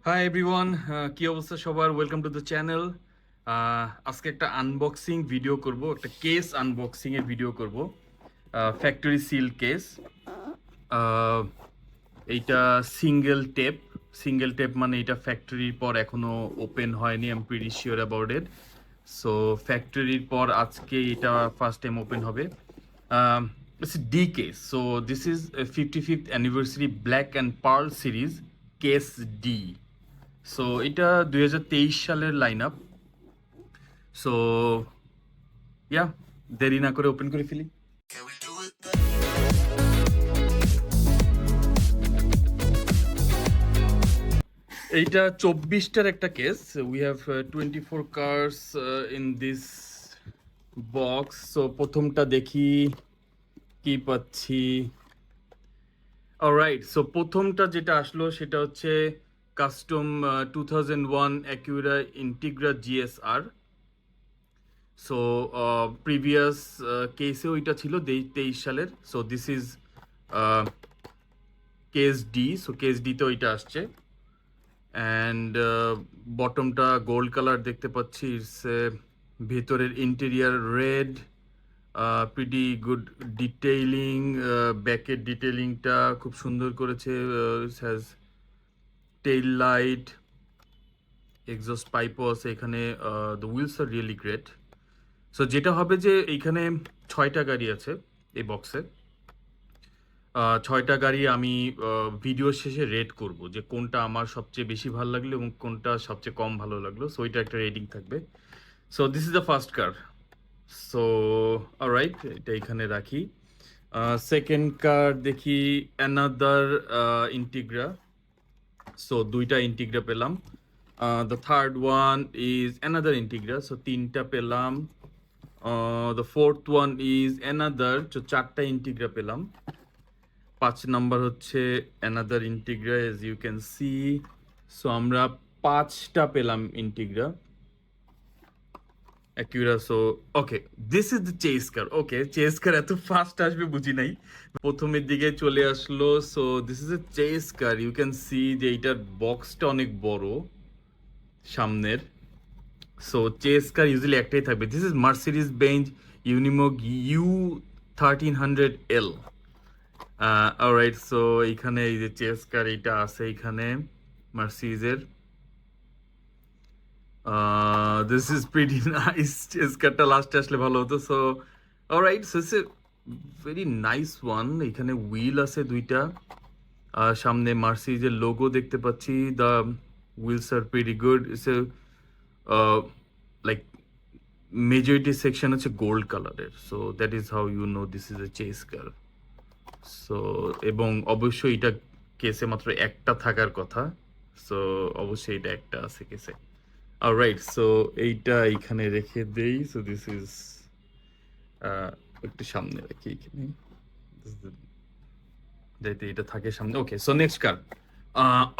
Hi everyone, কি অবস্থা সবার? Welcome to the channel. আজকে একটা আনবক্সিং ভিডিও করব, একটা কেস আনবক্সিং এর ভিডিও করব। Factory seal case. এইটা সিঙ্গেল টেপ মানে এটা ফ্যাক্টরির পর এখনো ওপেন হয়নি। I am pretty sure about it. So ফ্যাক্টরির পর আজকে এটা ফার্স্ট টাইম ওপেন হবে। It's D case. So this is 55th anniversary black and pearl series case D. So এটা 2023 সালের লাইন আপ। সো ইয়া, দেরি না করে ওপেন করে ফেলি। এইটা 24টার একটা কেস। We have 24 cars in this box. So প্রথমটা দেখি কি পাচ্ছি। অলরাইট, সো প্রথমটা যেটা আসলো সেটা হচ্ছে custom 2001 Acura Integra GSR. So previous কেসেও এটা ছিল 23 সালের। So this is case D. So case ডিতেও এটা আসছে। অ্যান্ড বটমটা গোল্ড কালার দেখতে পাচ্ছি। ইটস ভেতরের interior red, pretty good detailing. ব্যাকের ডিটেইলিংটা খুব সুন্দর করেছে। It has tail light, exhaust পাইপও আছে এখানে। The wheels are really great. So যেটা হবে যে এইখানে 6টা গাড়ি আছে এই বক্সে। 6টা গাড়ি আমি ভিডিও শেষে রেট করব যে কোনটা আমার সবচেয়ে বেশি ভালো লাগলো এবং কোনটা সবচেয়ে কম ভালো লাগলো। সো এটা একটা রেটিং থাকবে। So this is the first car. So alright, এটা এখানে রাখি। সেকেন্ড কার দেখি, অ্যানাদার ইন্টিগ্রা। সো 2টা ইন্টিগ্রা পেলাম। The third one is another Integra. So 3টা পেলাম। The fourth one is another. তো 4টা ইন্টিগ্রা পেলাম। 5 নাম্বার হচ্ছে another Integra, as you can see. So আমরা 5টা পেলাম Integra Acura. So okay, this is the chase car. Okay, chase car এত ফাস্ট আসবে বুঝি নাই, প্রথমের দিকে চলে আসলো। So this is a chase car. You can see যে এইটার বক্সটা অনেক বড় সামনের। সো চেস কার ইউজুয়ালি একটাই থাকবে। This is Mercedes Benz Unimog U1300L। Alright, so এইখানে এই যে চেস কার এটা আছে এখানে মার্সিডিজের। This is pretty nice. Chase কারটা লাস্টে আসলে ভালো হতো। So alright, so it's a very nice one. এখানে হুইল আছে 2টা। সামনে মার্সিডিজের লোগো দেখতে পাচ্ছি। The wheels are pretty good. It's a like majority section হচ্ছে গোল্ড কালারের। So that is how you know this is a chase car. So এবং অবশ্যই এটা কেসে মাত্র একটা থাকার কথা। সো অবশ্যই এটা একটা আছে কেসে। অলরাইট, সো এইটা এইখানে রেখে দেই। সো দিস ইজ একটু সামনে রাখি এখানে যাইতে এটা থাকে সামনে। ওকে, সো নেক্সট কার।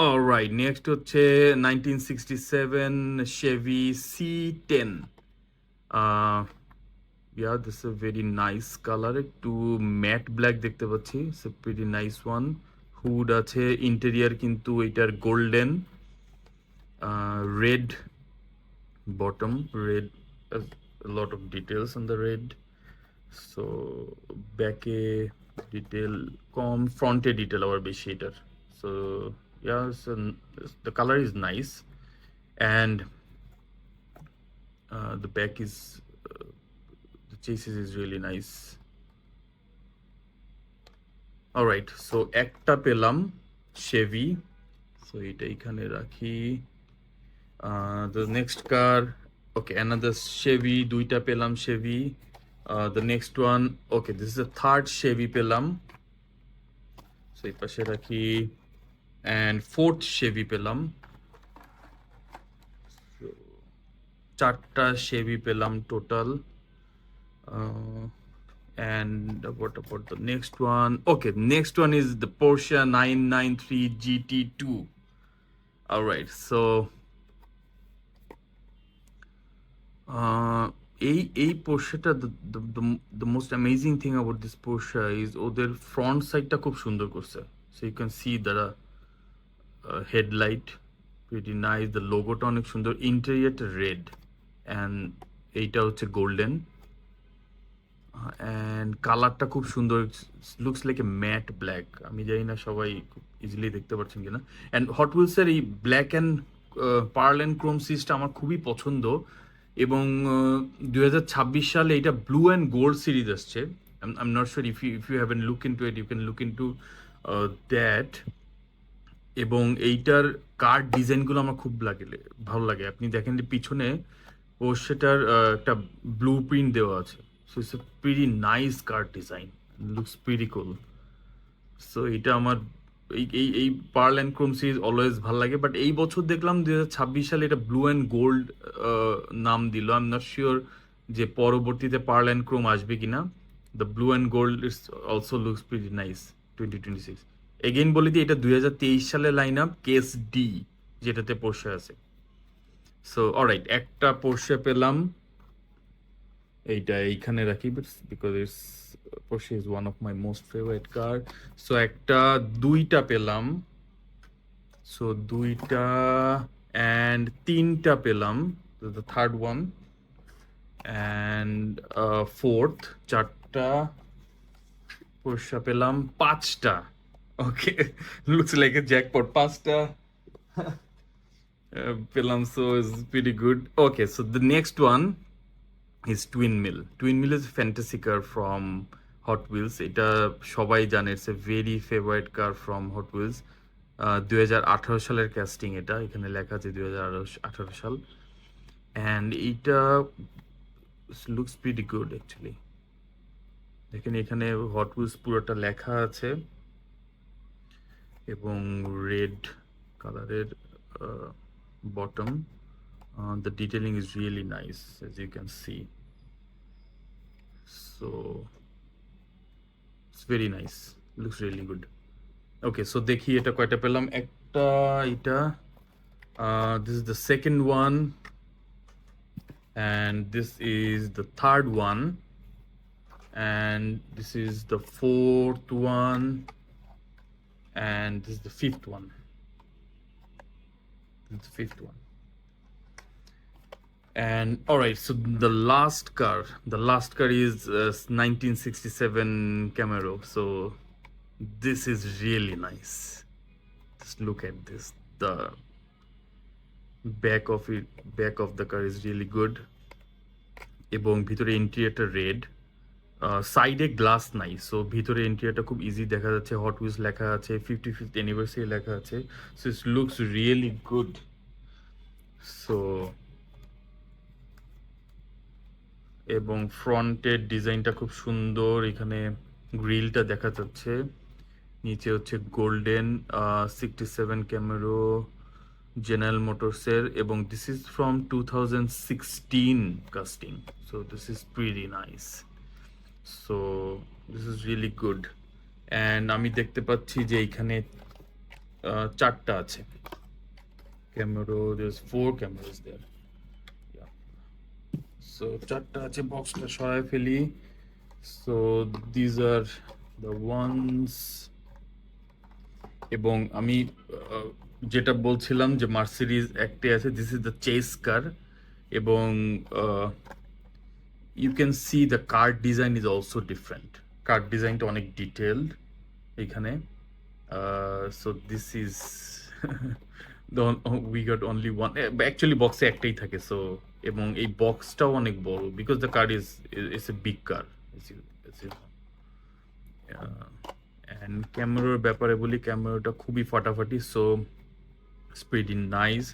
অলরাইট, নেক্সট হচ্ছে 1967 Chevy C10। Yeah, this is a very nice color. একটু ম্যাট ব্ল্যাক দেখতে পাচ্ছি। It's a pretty nice one. Hood আছে, ইন্টেরিয়ার কিন্তু এটার golden, red bottom, red, a lot of details on the red. So ব্যাকে detail কম, ফ্রন্টে detail আবার বেশি এটার। So yeah, so the color is nice and the back is the chassis is really nice. Alright, so একটা পেলাম Chevy. So এটা এখানে রাখি। The next car, okay, another Chevy. 2টা পেলাম Chevy. The next one, okay, this is the third Chevy পেলাম। So এই পাশে রাখি। অ্যান্ড ফোর্থ শেভি পেলাম। 4টা শেভি পেলাম total. And what about the next one? Okay, next one is the Porsche 993 GT2. All right, so এই পোর্শেটা, the most amazing thing about this Porsche is ওদের front সাইডটা খুব সুন্দর করছে। So you can see the headlight pretty nice, the লোগোটা অনেক সুন্দর, ইন্টেরিয়রটা red and এইটা হচ্ছে গোল্ডেন অ্যান্ড কালারটা খুব সুন্দর, looks like a matte black. আমি জানি না সবাই খুব ইজিলি দেখতে পাচ্ছেন কিনা। অ্যান্ড হট হুইলসের এই black and pearl and chrome সিরিজটা আমার খুবই পছন্দ এবং 2026 সালে এটা ব্লু অ্যান্ড গোল্ড সিরিজ আসছে। I'm not sure if you haven't looked into it, you can look into that. এবং এইটার কার্ড ডিজাইনগুলো আমার খুব ভালো লাগে। আপনি দেখেন যে পিছনে ও সেটার একটা ব্লু প্রিন্ট দেওয়া আছে। So it's a pretty nice card design, looks pretty cool. So এটা আমার এই pearl and chrome series always ভালো লাগে, বাট এই বছর দেখলাম 2026 সালে এটা ব্লু অ্যান্ড গোল্ড নাম দিল। আই এম নট শিওর যে পরবর্তীতে পার্ল অ্যান্ড ক্রোম আসবে কিনা। The blue and gold is also looks pretty nice 2026। Again বলে দিই, এটা 2023 সালে লাইন আপ কেস ডি, যেটাতে পোর্শে আছে। সো অলরাইট, একটা পোর্শে পেলাম, এইটা এইখানে রাখি because it's Porsche is one of my most favourite car. So একটা দুইটা পেলাম, সো দুইটা অ্যান্ড তিনটা পেলাম, the third one and fourth, চারটা পোর্শা পেলাম, পাঁচটা। ওকে, লুকস লাইক এ জ্যাকপট, পাঁচটা পেলাম, so is pretty good. Okay, so the next one is Twin Mill. Twin Mill is a fantasy car from Hot Wheels. এটা সবাই জানে, it's a very favourite car from Hot Wheels. 2018 সালের casting, এটা এখানে লেখা আছে 2018 সাল। অ্যান্ড এইটা লুকস প্রিটি গুড অ্যাকচুয়ালি। দেখেন এখানে হট হুইলস পুরোটা লেখা আছে এবং রেড কালারের bottom. The detailing is really nice, as you can see. So it's very nice, looks really good. Okay, so দেখি এটা কয়টা পেলাম। একটা, এটা this is the second one and this is the third one and this is the fourth one and this is the fifth one. This is the fifth one. And all right, so the last car is 1967 Camaro. So this is really nice. Just look at this. The back of the car is really good. এবং ভিতরে ইন্টেরিয়রটা red, সাইডে glass নাই, so ভিতরে ইন্টেরিয়রটা খুব easy দেখা যাচ্ছে। Hot wheels লেখা আছে, 55th অ্যানিভার্সারি লেখা আছে, so it looks really good. So এবং ফ্রন্টের ডিজাইনটা খুব সুন্দর, এখানে গ্রিলটা দেখা যাচ্ছে, নিচে হচ্ছে গোল্ডেন 67 ক্যামেরো জেনারেল মোটরসের, এবং this is from 2016 casting, so this is pretty nice. So this is really good. And আমি দেখতে পাচ্ছি যে এইখানে চারটা আছে ক্যামেরো, there's 4 cameras there. সো চারটা আছে, বক্সটা সরাই ফেলি। So these are the ones. এবং আমি যেটা বলছিলাম যে মার্সিডিজ একটাই আছে, this is the chase car, এবং you can see the car design is also different. Car ডিজাইনটা অনেক ডিটেলড এখানে। So this is we got only one, actually বক্সে একটাই থাকে। সো এবং এই বক্সটাও অনেক বড়, because the car is a big car. And ক্যামেরার ব্যাপারে বলি, ক্যামেরাটা খুবই ফাটাফাটি, সো প্রিটি নাইস।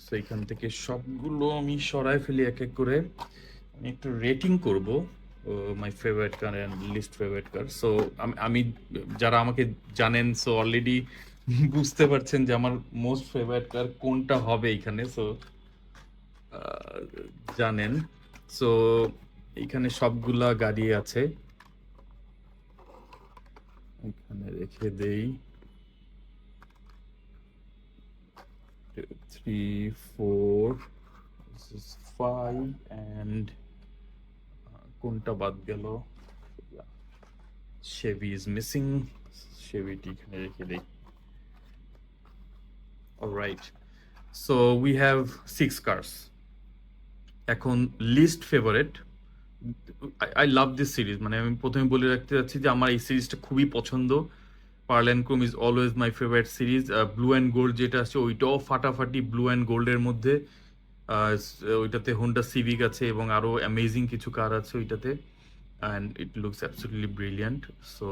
সো এখান থেকে সবগুলো আমি সরাই ফেলি এক এক করে। আমি একটু রেটিং করব my favourite car and least favourite car. So আমি যারা আমাকে জানেন, সো অলরেডি বুঝতে পারছেন যে আমার মোস্ট ফেভারিট কার কোনটা হবে এখানে, সো জানেন। সো এখানে সবগুলা গাড়ি আছে, এখানে রেখে দেই। 2, 3, 4, this is 5 and কোনটা বাদ গেল, Chevy is missing, Chevyটি এখানে রেখে দেই। Alright, so we have 6 cars. এখন list favourite, I love this series, মানে আমি প্রথমে বলে রাখতে চাচ্ছি যে আমার এই সিরিজটা খুবই পছন্দ। Pearl and chrome is always my favourite series. Blue and gold যেটা আছে ওইটাও ফাটাফাটি ব্লু অ্যান্ড গোল্ডের মধ্যে। ওইটাতে হোন্ডা সিভিক আছে এবং আরও অ্যামেজিং কিছু কার আছে ওইটাতে, and it looks absolutely brilliant. So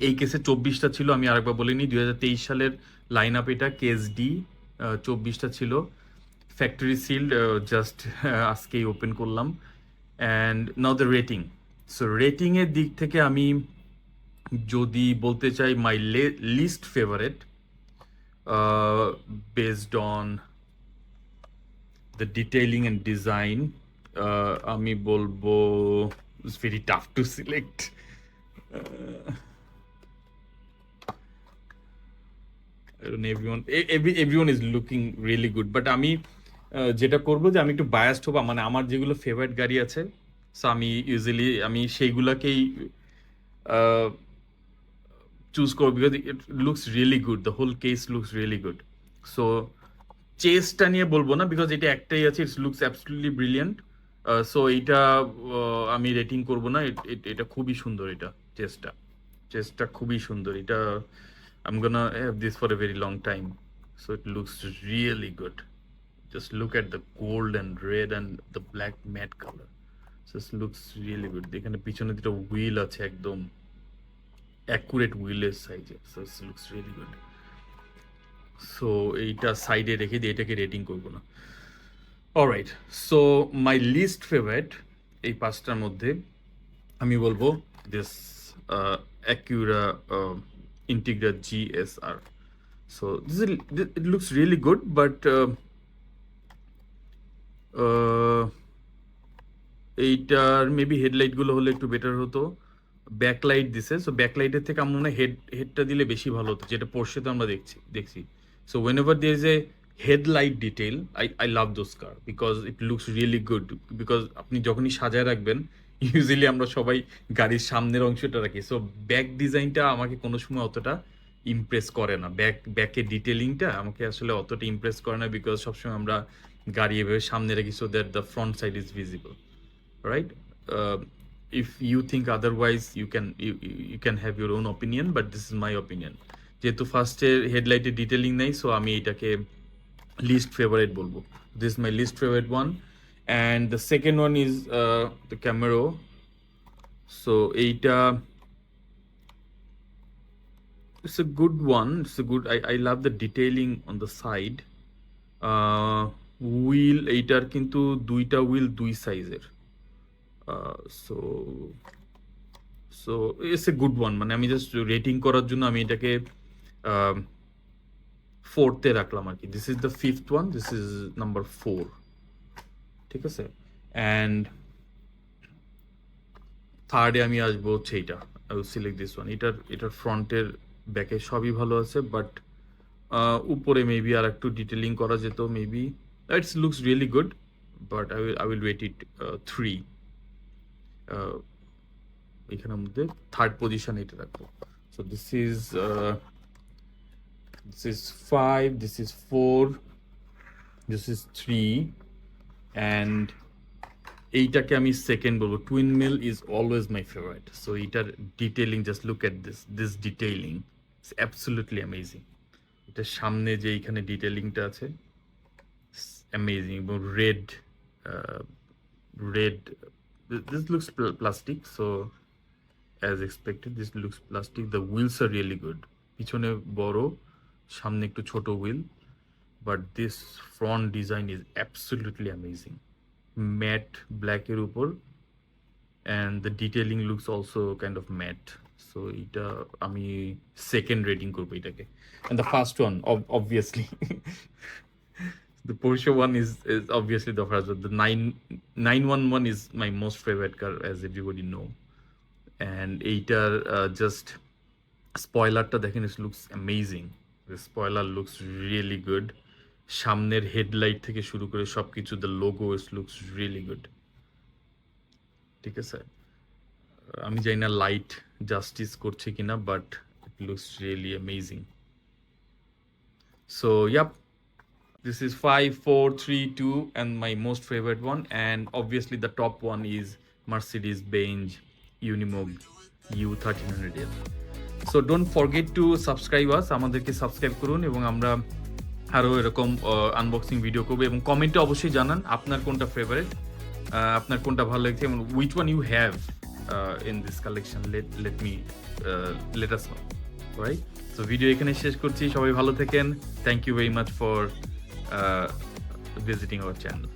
এই কেসে 24টা ছিল, আমি আরেকবার বলিনি, 2023 সালের লাইন আপ এটা, কেএসডি 24টা ছিল, ফ্যাক্টরি সিল্ড, জাস্ট আজকেই ওপেন করলাম। And now the rating. So রেটিংয়ের দিক থেকে আমি যদি বলতে চাই my least favourite, based on the detailing and design, আমি বলবো it's very tough to select. Everyone is looking really good, but আমি যেটা করবো যে আমি একটু বায়াসড হবো, মানে আমার যেগুলো ফেভারিট গাড়ি আছে, সো আমি ইউজুয়ালি আমি সেইগুলাকেই চুজ করবো, because it looks really good, the whole case looks really good. So চেসটা নিয়ে বলবো না, বিকজ এটা একটাই আছে, it's looks absolutely brilliant. So এইটা আমি রেটিং করবো না, এটা খুবই সুন্দর, এটা চেসটা খুবই সুন্দর, এটা I'm gonna have this for a very long time. So it looks really good. Just look at the gold and red and the black matte color. So it looks really good. এখানে পিছনে দুটো wheel আছে একদম accurate হুইলের সাইজে। So it looks really good. So এইটা সাইডে রেখে দিয়ে এটাকে রেটিং করবো না। Alright, so my least favourite এই পাঁচটার মধ্যে আমি বলবো this Acura Integra GSR. So it looks really good, but এইটার মেবি হেডলাইটগুলো হলে একটু বেটার হতো। ব্যাকলাইট দিছে, সো ব্যাকলাইটের থেকে আমার মনে হয় হেডটা দিলে বেশি ভালো হতো, যেটা পোর্শেতে আমরা দেখছি। So whenever there is a headlight detail, I love those car, because it looks really good. Because আপনি যখনই সাজায় রাখবেন, ইউজুয়ালি আমরা সবাই গাড়ির সামনের অংশটা রাখি, সো ব্যাক ডিজাইনটা আমাকে কোনো সময় অতটা ইমপ্রেস করে না, ব্যাকের ডিটেলিংটা আমাকে আসলে অতটা ইমপ্রেস করে না, বিকজ সবসময় আমরা গাড়ি এভাবে সামনে রাখি so that the front side is visible, right? If you think otherwise, you can have your own opinion, but this is my opinion. যেহেতু ফার্স্টের হেডলাইটের ডিটেলিং নেই, সো আমি এটাকে লিস্ট ফেভারিট বলবো। This is my least favourite one, and the second one is the Camaro. So এইটা it's a good one, it's a good, I love the detailing on the side. Wheel এইটার কিন্তু দুইটা wheel দুই সাইজের, so so it's a good one, মানে আমি just rating করার জন্য আমি এটাকে ফোর্থে রাখলাম আর কি। This is the fifth one, this is number 4, ঠিক আছে। অ্যান্ড থার্ডে আমি আসবো হচ্ছে এইটা, I will select this one. এটার ফ্রন্টের ব্যাকে সবই ভালো আছে, বাট উপরে মেবি আর একটু ডিটেলিং করা যেত, maybe it's looks really good, but I will rate it 3। এখানের মধ্যে থার্ড পজিশন এটা রাখবো। So this is 5, this is 4, this is 3, and এইটাকে আমি সেকেন্ড বলবো। Twin mill is always my favourite. So এইটার detailing, just look at this detailing, it's absolutely amazing. এটার সামনে যে এইখানে ডিটেলিংটা আছে, অ্যামেজিং, এবং red, this looks plastic, so as expected this looks plastic. The wheels are really good, পিছনে বড়, সামনে একটু ছোট wheel, but this front design is absolutely amazing. Matte black এর উপর, and the detailing looks also kind of matte, so এটা আমি second rating করবো এটাকে। and the first one obviously the Porsche one is obviously the first one. The 911 is my most favorite car, as everybody know. And এইটার just স্পয়লারটা দেখেন, it looks amazing. The spoiler looks really good. সামনের headlight থেকে শুরু করে সবকিছু, the logo looks really good. ঠিক আছে, আমি জানি না লাইট জাস্টিস করছে কিনা, but it looks really amazing. So yep, This is 5, 4, 3, 2, and my most favorite one. And obviously, the top one is Mercedes-Benz Unimog U1300L. So don't forget to subscribe us. আমাদেরকে subscribe করুন এবং আমরা আরও এরকম unboxing video করবো এবং কমেন্টে অবশ্যই জানান আপনার কোনটা ফেভারিট, আপনার কোনটা ভালো লাগছে এবং which one you have in this collection. Let us know, right? So video এখানে শেষ করছি, সবাই ভালো থাকেন. Thank you very much for visiting our channel.